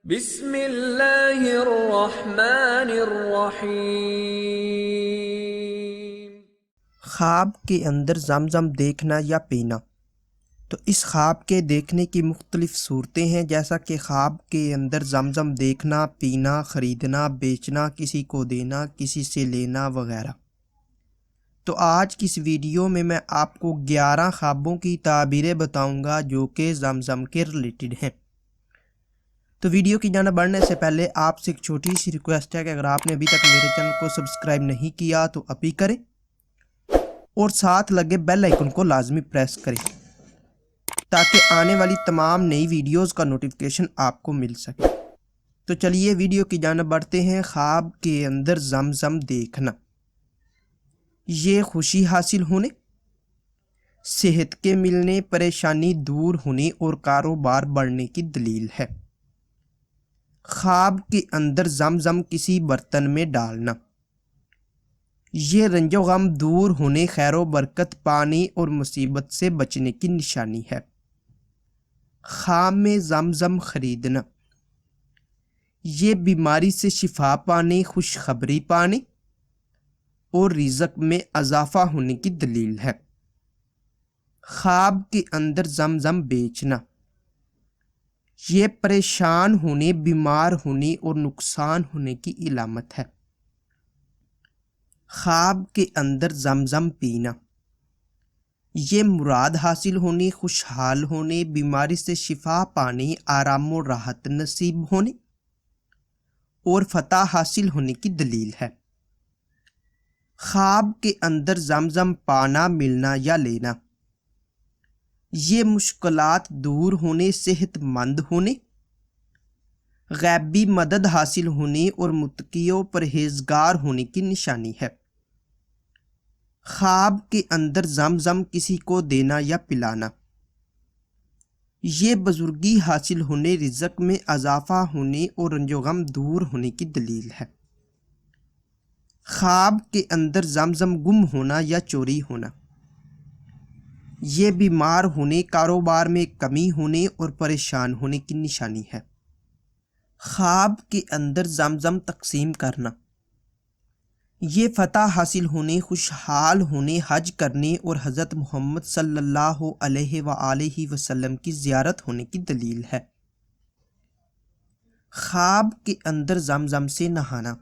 بسم اللہ الرحمن الرحیم۔ خواب کے اندر زمزم دیکھنا یا پینا۔ تو اس خواب کے دیکھنے کی مختلف صورتیں ہیں، جیسا کہ خواب کے اندر زمزم دیکھنا، پینا، خریدنا، بیچنا، کسی کو دینا، کسی سے لینا وغیرہ۔ تو آج کی اس ویڈیو میں آپ کو 11 خوابوں کی تعبیریں بتاؤں گا جو کہ زمزم کے ریلیٹڈ ہیں۔ تو ویڈیو کی جانب بڑھنے سے پہلے آپ سے ایک چھوٹی سی ریکویسٹ ہے کہ اگر آپ نے ابھی تک میرے چینل کو سبسکرائب نہیں کیا تو ابھی کریں اور ساتھ لگے بیل آئیکن کو لازمی پریس کریں تاکہ آنے والی تمام نئی ویڈیوز کا نوٹیفیکیشن آپ کو مل سکے۔ تو چلیے ویڈیو کی جانب بڑھتے ہیں۔ خواب کے اندر زمزم دیکھنا، یہ خوشی حاصل ہونے، صحت کے ملنے، پریشانی دور ہونے اور کاروبار بڑھنے کی دلیل ہے۔ خواب کے اندر زمزم کسی برتن میں ڈالنا، یہ رنج و غم دور ہونے، خیر و برکت پانے اور مصیبت سے بچنے کی نشانی ہے۔ خواب میں زمزم خریدنا، یہ بیماری سے شفا پانے، خوشخبری پانے اور رزق میں اضافہ ہونے کی دلیل ہے۔ خواب کے اندر زمزم بیچنا، یہ پریشان ہونے، بیمار ہونے اور نقصان ہونے کی علامت ہے۔ خواب کے اندر زمزم پینا، یہ مراد حاصل ہونے، خوشحال ہونے، بیماری سے شفا پانے، آرام و راحت نصیب ہونے اور فتح حاصل ہونے کی دلیل ہے۔ خواب کے اندر زمزم پانا، ملنا یا لینا، یہ مشکلات دور ہونے، صحت مند ہونے، غیبی مدد حاصل ہونے اور متقی و پرہیزگار ہونے کی نشانی ہے۔ خواب کے اندر زمزم کسی کو دینا یا پلانا، یہ بزرگی حاصل ہونے، رزق میں اضافہ ہونے اور رنج و غم دور ہونے کی دلیل ہے۔ خواب کے اندر زمزم گم ہونا یا چوری ہونا، یہ بیمار ہونے، کاروبار میں کمی ہونے اور پریشان ہونے کی نشانی ہے۔ خواب کے اندر زمزم تقسیم کرنا، یہ فتح حاصل ہونے، خوشحال ہونے، حج کرنے اور حضرت محمد صلی اللہ علیہ وآلہ وسلم کی زیارت ہونے کی دلیل ہے۔ خواب کے اندر زمزم سے نہانا،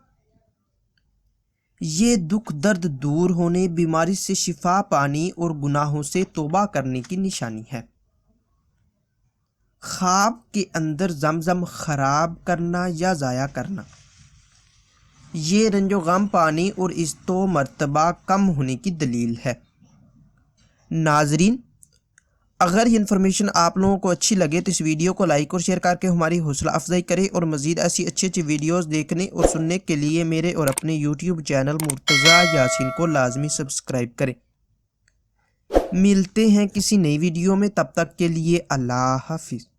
یہ دکھ درد دور ہونے، بیماری سے شفا پانے اور گناہوں سے توبہ کرنے کی نشانی ہے۔ خواب کے اندر زمزم خراب کرنا یا ضائع کرنا، یہ رنج و غم پانے اور عزت و مرتبہ کم ہونے کی دلیل ہے۔ ناظرین، اگر یہ انفارمیشن آپ لوگوں کو اچھی لگے تو اس ویڈیو کو لائک اور شیئر کر کے ہماری حوصلہ افزائی کریں اور مزید ایسی اچھی ویڈیوز دیکھنے اور سننے کے لیے میرے اور اپنے یوٹیوب چینل مرتضی یاسین کو لازمی سبسکرائب کریں۔ ملتے ہیں کسی نئی ویڈیو میں، تب تک کے لیے اللہ حافظ۔